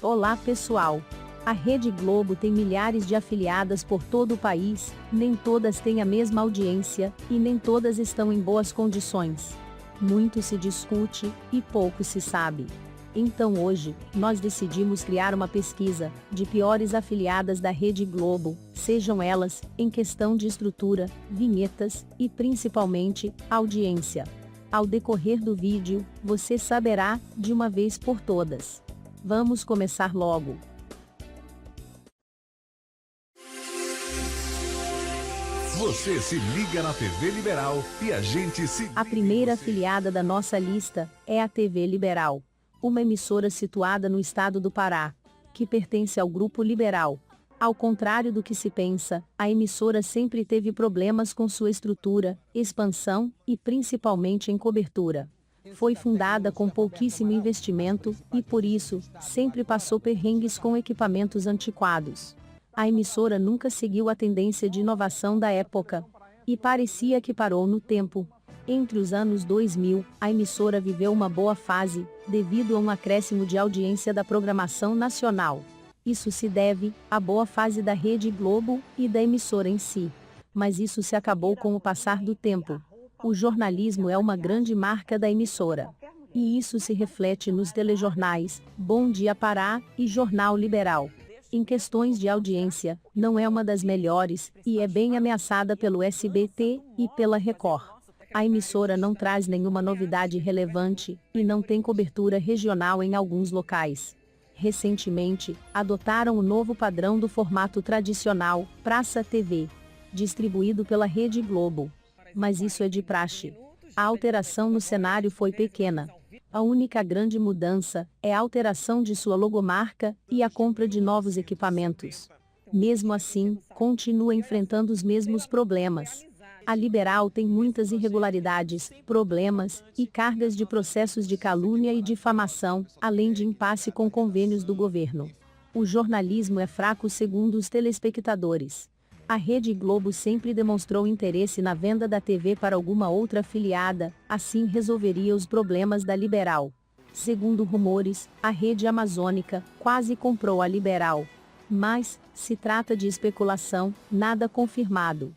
Olá pessoal! A Rede Globo tem milhares de afiliadas por todo o país, nem todas têm a mesma audiência, e nem todas estão em boas condições. Muito se discute, e pouco se sabe. Então hoje, nós decidimos criar uma pesquisa, de piores afiliadas da Rede Globo, sejam elas, em questão de estrutura, vinhetas, e principalmente, audiência. Ao decorrer do vídeo, você saberá, de uma vez por todas. Vamos começar logo. Você se liga na TV Liberal e a gente se... A primeira afiliada da nossa lista é a TV Liberal, uma emissora situada no estado do Pará, que pertence ao Grupo Liberal. Ao contrário do que se pensa, a emissora sempre teve problemas com sua estrutura, expansão e principalmente em cobertura. Foi fundada com pouquíssimo investimento e, por isso, sempre passou perrengues com equipamentos antiquados. A emissora nunca seguiu a tendência de inovação da época e parecia que parou no tempo. Entre os anos 2000, a emissora viveu uma boa fase, devido a um acréscimo de audiência da programação nacional. Isso se deve à boa fase da Rede Globo e da emissora em si. Mas isso se acabou com o passar do tempo. O jornalismo é uma grande marca da emissora. E isso se reflete nos telejornais, Bom Dia Pará e Jornal Liberal. Em questões de audiência, não é uma das melhores, e é bem ameaçada pelo SBT e pela Record. A emissora não traz nenhuma novidade relevante, e não tem cobertura regional em alguns locais. Recentemente, adotaram o novo padrão do formato tradicional, Praça TV, distribuído pela Rede Globo. Mas isso é de praxe. A alteração no cenário foi pequena. A única grande mudança é a alteração de sua logomarca e a compra de novos equipamentos. Mesmo assim, continua enfrentando os mesmos problemas. A Liberal tem muitas irregularidades, problemas e cargas de processos de calúnia e difamação, além de impasse com convênios do governo. O jornalismo é fraco segundo os telespectadores. A Rede Globo sempre demonstrou interesse na venda da TV para alguma outra afiliada, assim resolveria os problemas da Liberal. Segundo rumores, a Rede Amazônica quase comprou a Liberal. Mas, se trata de especulação, nada confirmado.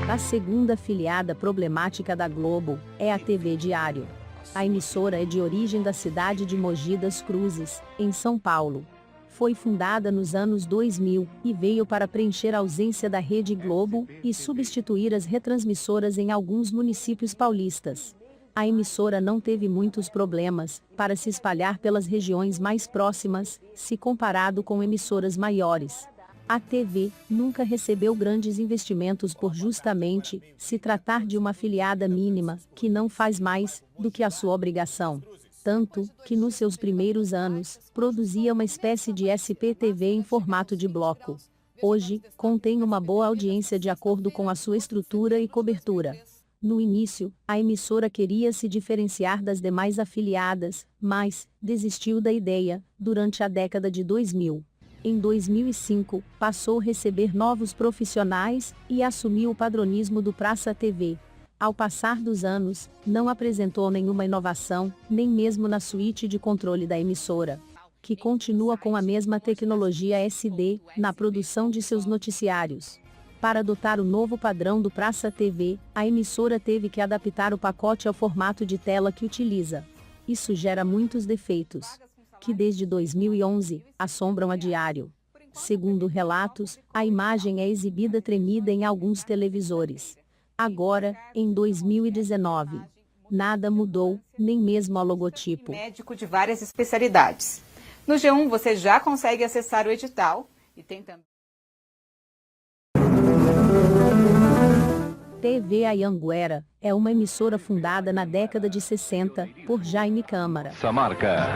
A segunda afiliada problemática da Globo é a TV Diário. A emissora é de origem da cidade de Mogi das Cruzes, em São Paulo. Foi fundada nos anos 2000 e veio para preencher a ausência da Rede Globo e substituir as retransmissoras em alguns municípios paulistas. A emissora não teve muitos problemas para se espalhar pelas regiões mais próximas, se comparado com emissoras maiores. A TV nunca recebeu grandes investimentos por justamente se tratar de uma afiliada mínima, que não faz mais do que a sua obrigação. Tanto que nos seus primeiros anos, produzia uma espécie de SPTV em formato de bloco. Hoje, contém uma boa audiência de acordo com a sua estrutura e cobertura. No início, a emissora queria se diferenciar das demais afiliadas, mas desistiu da ideia, durante a década de 2000. Em 2005, passou a receber novos profissionais e assumiu o padronismo do Praça TV. Ao passar dos anos, não apresentou nenhuma inovação, nem mesmo na suíte de controle da emissora, que continua com a mesma tecnologia SD na produção de seus noticiários. Para adotar o novo padrão do Praça TV, a emissora teve que adaptar o pacote ao formato de tela que utiliza. Isso gera muitos defeitos, que desde 2011, assombram a Diário. Segundo relatos, a imagem é exibida tremida em alguns televisores. Agora, em 2019, nada mudou, nem mesmo ao logotipo. Médico de várias especialidades. No G1 você já consegue acessar o edital e tem também... TV Anhanguera é uma emissora fundada na década de 60 por Jaime Câmara. Samarca.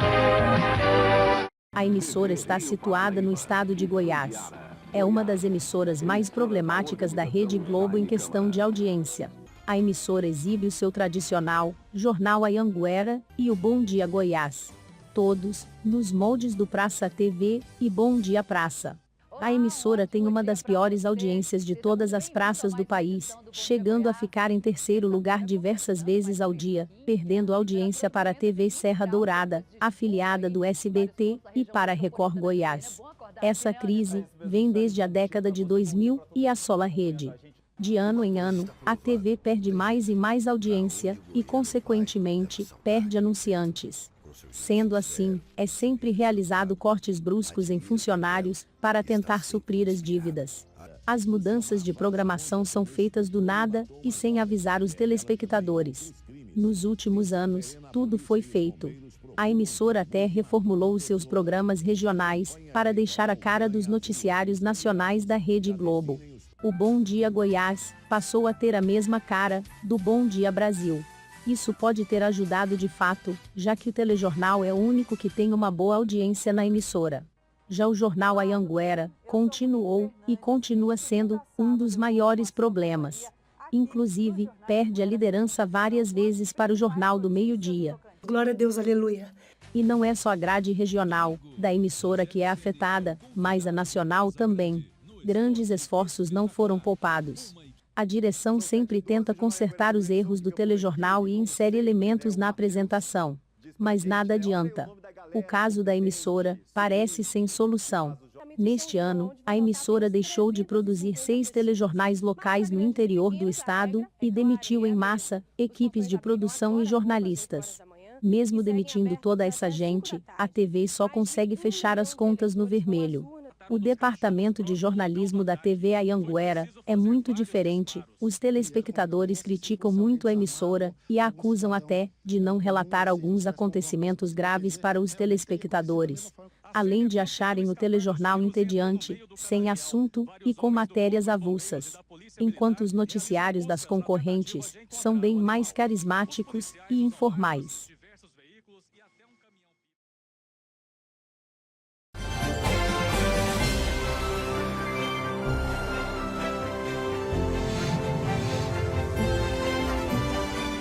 A emissora está situada no estado de Goiás. É uma das emissoras mais problemáticas da Rede Globo em questão de audiência. A emissora exibe o seu tradicional Jornal Anhanguera e o Bom Dia Goiás. Todos nos moldes do Praça TV e Bom Dia Praça. A emissora tem uma das piores audiências de todas as praças do país, chegando a ficar em terceiro lugar diversas vezes ao dia, perdendo audiência para a TV Serra Dourada, afiliada do SBT, e para a Record Goiás. Essa crise vem desde a década de 2000 e assola a rede. De ano em ano, a TV perde mais e mais audiência e, consequentemente, perde anunciantes. Sendo assim, é sempre realizado cortes bruscos em funcionários para tentar suprir as dívidas. As mudanças de programação são feitas do nada e sem avisar os telespectadores. Nos últimos anos, tudo foi feito. A emissora até reformulou os seus programas regionais para deixar a cara dos noticiários nacionais da Rede Globo. O Bom Dia Goiás passou a ter a mesma cara do Bom Dia Brasil. Isso pode ter ajudado de fato, já que o telejornal é o único que tem uma boa audiência na emissora. Já o jornal Anhanguera continuou e continua sendo um dos maiores problemas. Inclusive, perde a liderança várias vezes para o Jornal do Meio-Dia. Glória a Deus, aleluia. E não é só a grade regional da emissora que é afetada, mas a nacional também. Grandes esforços não foram poupados. A direção sempre tenta consertar os erros do telejornal e insere elementos na apresentação. Mas nada adianta. O caso da emissora parece sem solução. Neste ano, a emissora deixou de produzir 6 telejornais locais no interior do estado e demitiu em massa equipes de produção e jornalistas. Mesmo demitindo toda essa gente, a TV só consegue fechar as contas no vermelho. O departamento de jornalismo da TV Anhanguera é muito diferente. Os telespectadores criticam muito a emissora e a acusam até de não relatar alguns acontecimentos graves para os telespectadores. Além de acharem o telejornal entediante, sem assunto e com matérias avulsas. Enquanto os noticiários das concorrentes são bem mais carismáticos e informais.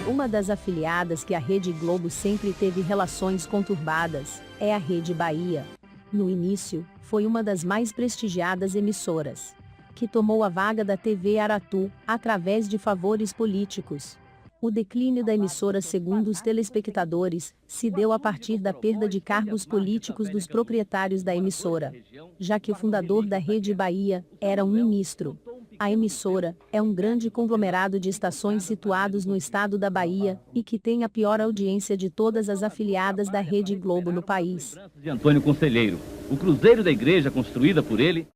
Uma das afiliadas que a Rede Globo sempre teve relações conturbadas é a Rede Bahia. No início, foi uma das mais prestigiadas emissoras, que tomou a vaga da TV Aratu, através de favores políticos. O declínio da emissora, segundo os telespectadores, se deu a partir da perda de cargos políticos dos proprietários da emissora, já que o fundador da Rede Bahia era um ministro. A emissora é um grande conglomerado de estações situados no estado da Bahia e que tem a pior audiência de todas as afiliadas da Rede Globo no país. De Antônio Conselheiro, o cruzeiro da igreja construída por ele.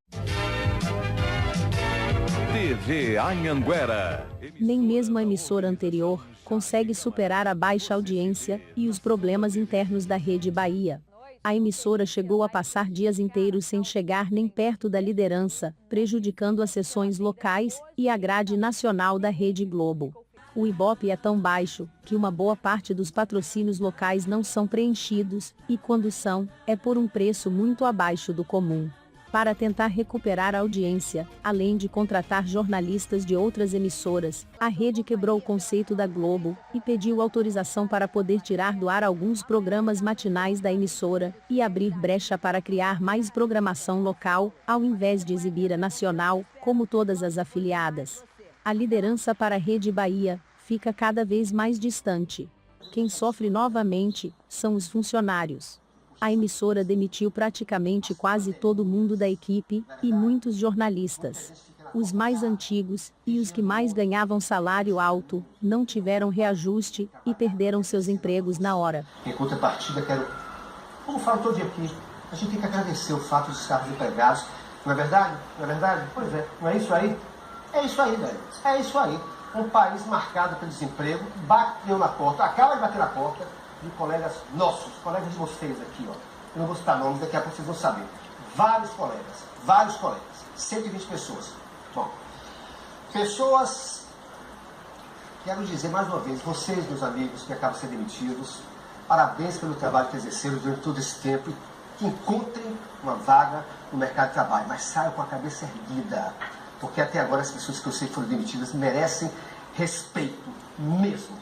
TV Anhanguera. Nem mesmo a emissora anterior consegue superar a baixa audiência e os problemas internos da Rede Bahia. A emissora chegou a passar dias inteiros sem chegar nem perto da liderança, prejudicando as sessões locais e a grade nacional da Rede Globo. O Ibope é tão baixo que uma boa parte dos patrocínios locais não são preenchidos, e quando são, é por um preço muito abaixo do comum. Para tentar recuperar a audiência, além de contratar jornalistas de outras emissoras, a rede quebrou o conceito da Globo e pediu autorização para poder tirar do ar alguns programas matinais da emissora e abrir brecha para criar mais programação local, ao invés de exibir a nacional, como todas as afiliadas. A liderança para a Rede Bahia fica cada vez mais distante. Quem sofre novamente são os funcionários. A emissora demitiu praticamente quase todo mundo da equipe e muitos jornalistas. Os mais antigos e os que mais ganhavam salário alto não tiveram reajuste e perderam seus empregos na hora. Em contrapartida, como falo todo dia aqui, a gente tem que agradecer o fato de estarmos empregados. Não é verdade? Não é verdade? Pois é. Não é isso aí? É isso aí, velho. É isso aí. Um país marcado pelo desemprego, bateu na porta, acaba de bater na porta, de colegas nossos, colegas de vocês aqui, ó. Eu não vou citar nomes, daqui a pouco vocês vão saber. Vários colegas, 120 pessoas. Bom, pessoas, quero dizer mais uma vez, vocês, meus amigos, que acabam de ser demitidos, parabéns pelo trabalho que exerceram durante todo esse tempo, que encontrem uma vaga no mercado de trabalho, mas saiam com a cabeça erguida, porque até agora as pessoas que eu sei que foram demitidas merecem respeito mesmo.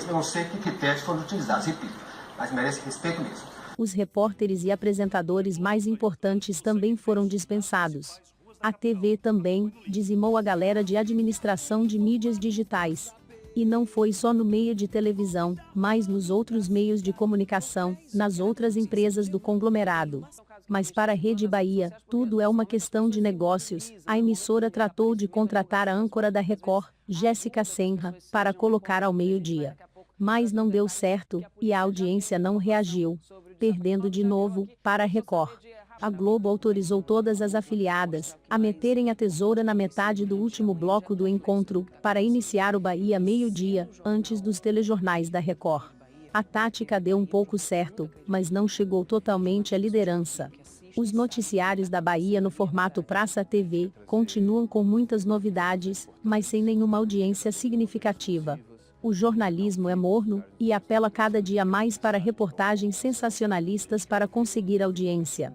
Eu não sei que critérios foram utilizados, repito, mas merece respeito mesmo. Os repórteres e apresentadores mais importantes também foram dispensados. A TV também dizimou a galera de administração de mídias digitais. E não foi só no meio de televisão, mas nos outros meios de comunicação, nas outras empresas do conglomerado. Mas para a Rede Bahia, tudo é uma questão de negócios. A emissora tratou de contratar a âncora da Record, Jéssica Senra, para colocar ao meio-dia. Mas não deu certo, e a audiência não reagiu, perdendo de novo para a Record. A Globo autorizou todas as afiliadas a meterem a tesoura na metade do último bloco do encontro, para iniciar o Bahia meio-dia, antes dos telejornais da Record. A tática deu um pouco certo, mas não chegou totalmente à liderança. Os noticiários da Bahia no formato Praça TV continuam com muitas novidades, mas sem nenhuma audiência significativa. O jornalismo é morno e apela cada dia mais para reportagens sensacionalistas para conseguir audiência.